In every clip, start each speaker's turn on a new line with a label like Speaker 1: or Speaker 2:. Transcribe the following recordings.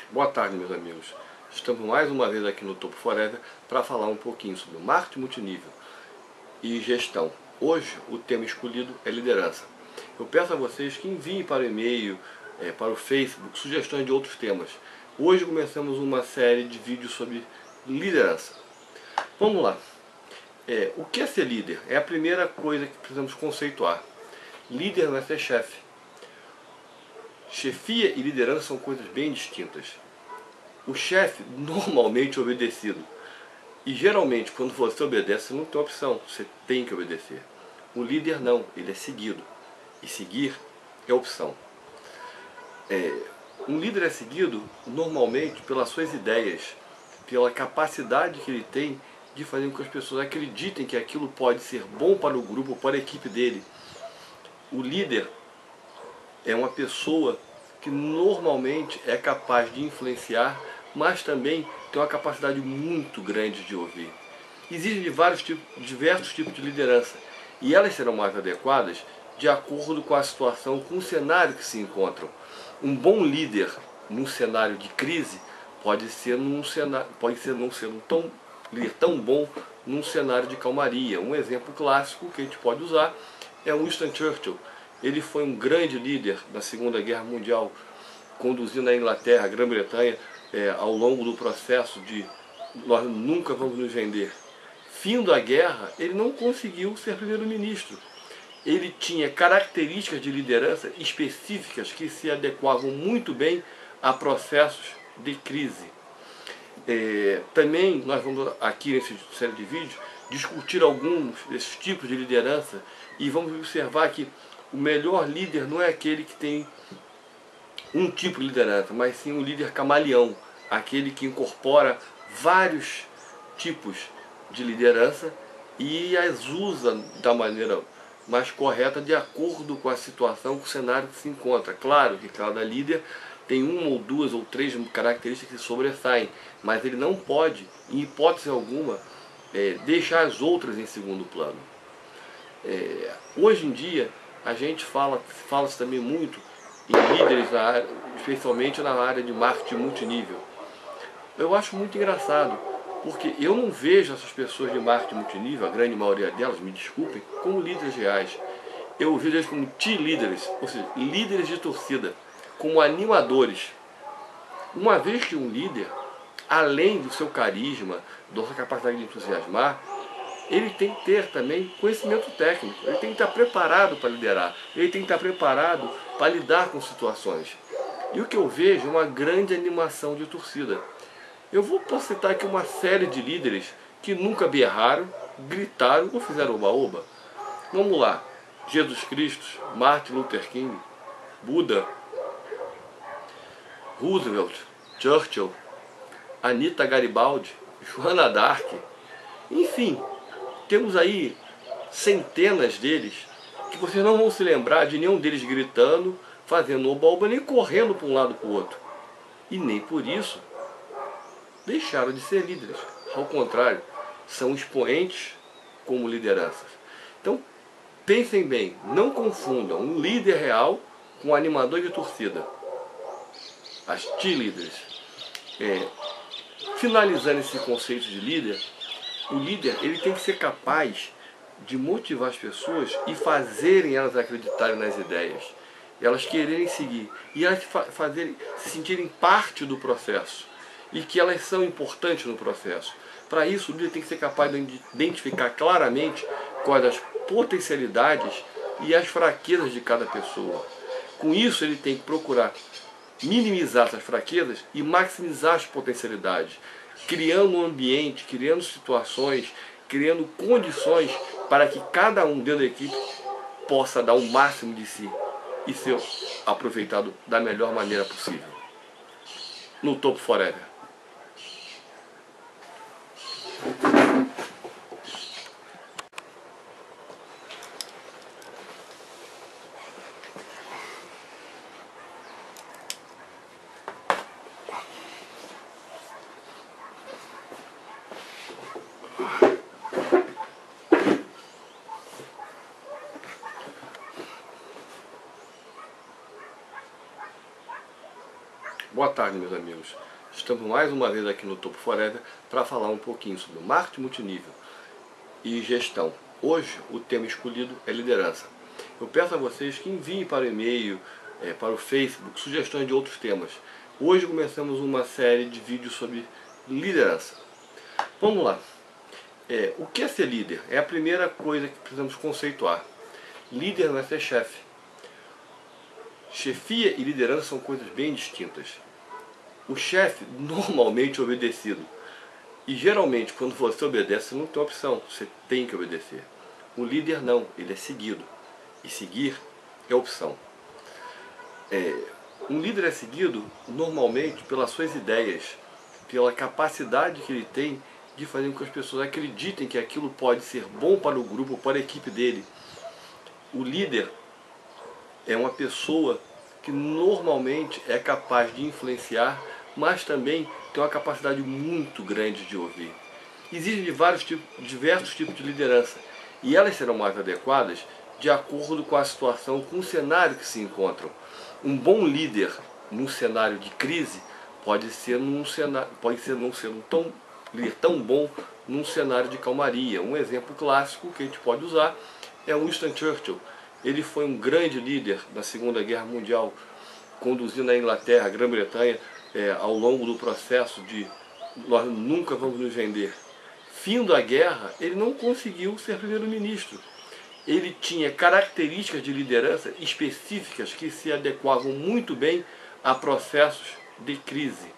Speaker 1: Boa tarde, meus amigos. Estamos mais uma vez aqui no Topo Forever para falar um pouquinho sobre marketing multinível e gestão. Hoje o tema escolhido é liderança. Eu peço a vocês que enviem para o e-mail, para o Facebook, sugestões de outros temas. Hoje começamos uma série de vídeos sobre liderança. Vamos lá. O que é ser líder? É a primeira coisa que precisamos conceituar. Líder não é ser chefe. Chefia e liderança são coisas bem distintas. O chefe normalmente é obedecido. E geralmente quando você obedece, você não tem opção, você tem que obedecer. O líder não, ele é seguido. E seguir é opção. Um líder é seguido normalmente pelas suas ideias, pela capacidade que ele tem de fazer com que as pessoas acreditem que aquilo pode ser bom para o grupo, para a equipe dele. O líder é uma pessoa que normalmente é capaz de influenciar, mas também tem uma capacidade muito grande de ouvir. Existem diversos tipos de liderança e elas serão mais adequadas de acordo com a situação, com o cenário que se encontram. Um bom líder num cenário de crise pode não ser líder tão bom num cenário de calmaria. Um exemplo clássico que a gente pode usar é Winston Churchill. Ele foi um grande líder na Segunda Guerra Mundial, conduzindo a Inglaterra, a Grã-Bretanha, ao longo do processo de nós nunca vamos nos vender. Findo a guerra, ele não conseguiu ser primeiro-ministro. Ele tinha características de liderança específicas que se adequavam muito bem a processos de crise. Também nós vamos aqui nessa série de vídeos discutir alguns desses tipos de liderança e vamos observar que o melhor líder não é aquele que tem um tipo de liderança, mas sim um líder camaleão, aquele que incorpora vários tipos de liderança e as usa da maneira mais correta de acordo com a situação, com o cenário que se encontra. Claro que cada líder tem uma ou duas ou três características que sobressaem, mas ele não pode, em hipótese alguma, deixar as outras em segundo plano. Hoje em dia a gente fala-se também muito em líderes, especialmente na área de marketing multinível. Eu acho muito engraçado, porque eu não vejo essas pessoas de marketing multinível, a grande maioria delas, me desculpem, como líderes reais. Eu vejo eles como cheerleaders, ou seja, líderes de torcida, como animadores. Uma vez que um líder, além do seu carisma, da sua capacidade de entusiasmar, ele tem que ter também conhecimento técnico, ele tem que estar preparado para liderar, ele tem que estar preparado para lidar com situações. E o que eu vejo é uma grande animação de torcida. Eu posso citar aqui uma série de líderes que nunca berraram, gritaram ou fizeram oba-oba. Vamos lá: Jesus Cristo, Martin Luther King, Buda, Roosevelt, Churchill, Anita Garibaldi, Joana d'Arc, enfim. Temos aí centenas deles que vocês não vão se lembrar de nenhum deles gritando, fazendo oba-oba, nem correndo para um lado para o outro. E nem por isso deixaram de ser líderes. Ao contrário, são expoentes como lideranças. Então, pensem bem, não confundam um líder real com um animador de torcida. As cheerleaders. Finalizando esse conceito de líder, o líder ele tem que ser capaz de motivar as pessoas e fazerem elas acreditarem nas ideias, elas quererem seguir e elas se sentirem parte do processo e que elas são importantes no processo. Para isso, o líder tem que ser capaz de identificar claramente quais as potencialidades e as fraquezas de cada pessoa. Com isso, ele tem que procurar minimizar essas fraquezas e maximizar as potencialidades, criando um ambiente, criando situações, criando condições para que cada um dentro da equipe possa dar o máximo de si e ser aproveitado da melhor maneira possível. No Topo Forever. Boa tarde, meus amigos. Estamos mais uma vez aqui no Topo Forever para falar um pouquinho sobre marketing multinível e gestão. Hoje o tema escolhido é liderança. Eu peço a vocês que enviem para o e-mail, para o Facebook, sugestões de outros temas. Hoje começamos uma série de vídeos sobre liderança. Vamos lá. O que é ser líder? É a primeira coisa que precisamos conceituar. Líder não é ser chefe. Chefia e liderança são coisas bem distintas. O chefe normalmente é obedecido. E geralmente quando você obedece, você não tem opção, você tem que obedecer. O líder não, ele é seguido. E seguir é opção. Um líder é seguido normalmente pelas suas ideias, pela capacidade que ele tem de fazer com que as pessoas acreditem que aquilo pode ser bom para o grupo, para a equipe dele. O líder é uma pessoa que normalmente é capaz de influenciar, mas também tem uma capacidade muito grande de ouvir. Existem diversos tipos de liderança e elas serão mais adequadas de acordo com a situação, com o cenário que se encontram. Um bom líder num cenário de crise pode não ser um líder tão bom num cenário de calmaria. Um exemplo clássico que a gente pode usar é Winston Churchill. Ele foi um grande líder na Segunda Guerra Mundial, conduzindo a Inglaterra, a Grã-Bretanha, ao longo do processo de nós nunca vamos nos vender. Findo a guerra, ele não conseguiu ser primeiro-ministro. Ele tinha características de liderança específicas que se adequavam muito bem a processos de crise.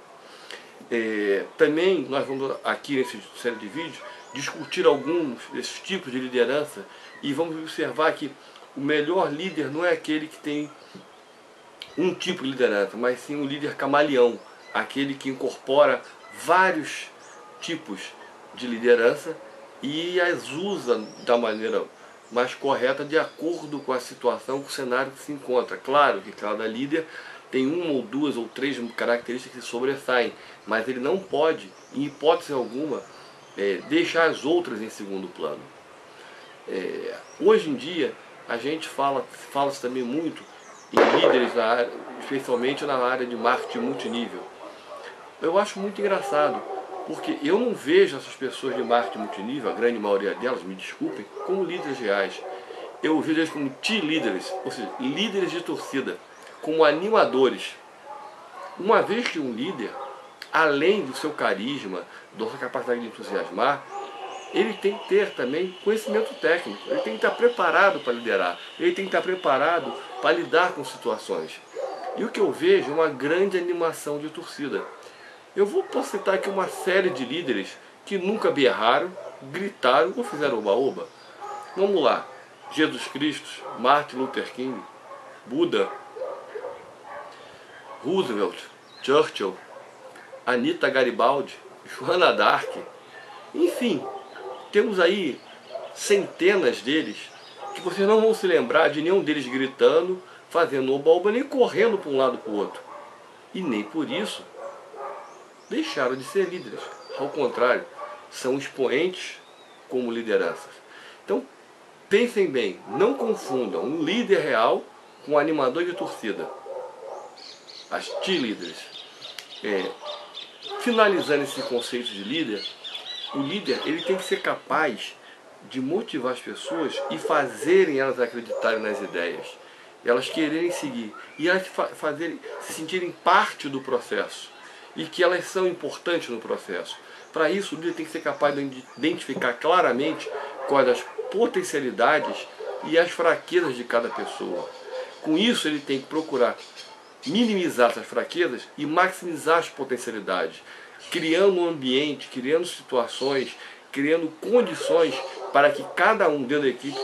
Speaker 1: Também nós vamos aqui nessa série de vídeos discutir alguns desses tipos de liderança e vamos observar que o melhor líder não é aquele que tem um tipo de liderança, mas sim um líder camaleão, aquele que incorpora vários tipos de liderança e as usa da maneira mais correta de acordo com a situação, com o cenário que se encontra. Claro que cada líder tem uma ou duas ou três características que sobressaem, mas ele não pode, em hipótese alguma, deixar as outras em segundo plano. Hoje em dia, a gente fala-se também muito em líderes, especialmente na área de marketing multinível. Eu acho muito engraçado, porque eu não vejo essas pessoas de marketing multinível, a grande maioria delas, me desculpem, como líderes reais. Eu vejo eles como T-líderes, ou seja, líderes de torcida, como animadores. Uma vez que um líder, além do seu carisma, da sua capacidade de entusiasmar, ele tem que ter também conhecimento técnico, ele tem que estar preparado para liderar, ele tem que estar preparado para lidar com situações. E o que eu vejo é uma grande animação de torcida. Eu vou citar aqui uma série de líderes que nunca berraram, gritaram ou fizeram oba-oba. Vamos lá. Jesus Cristo, Martin Luther King, Buda, Roosevelt, Churchill, Anita Garibaldi, Joana d'Arc, enfim, temos aí centenas deles que vocês não vão se lembrar de nenhum deles gritando, fazendo oba-oba, nem correndo para um lado para o outro. E nem por isso deixaram de ser líderes. Ao contrário, são expoentes como lideranças. Então, pensem bem, não confundam um líder real com um animador de torcida. As T-líderes. Finalizando esse conceito de líder, o líder ele tem que ser capaz de motivar as pessoas e fazerem elas acreditarem nas ideias, elas quererem seguir e elas se sentirem parte do processo e que elas são importantes no processo. Para isso, o líder tem que ser capaz de identificar claramente quais as potencialidades e as fraquezas de cada pessoa. Com isso, ele tem que procurar minimizar essas fraquezas e maximizar as potencialidades, criando um ambiente, criando situações, criando condições para que cada um dentro da equipe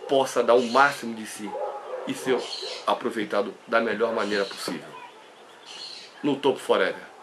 Speaker 1: possa dar o máximo de si e ser aproveitado da melhor maneira possível. No Topo Forever.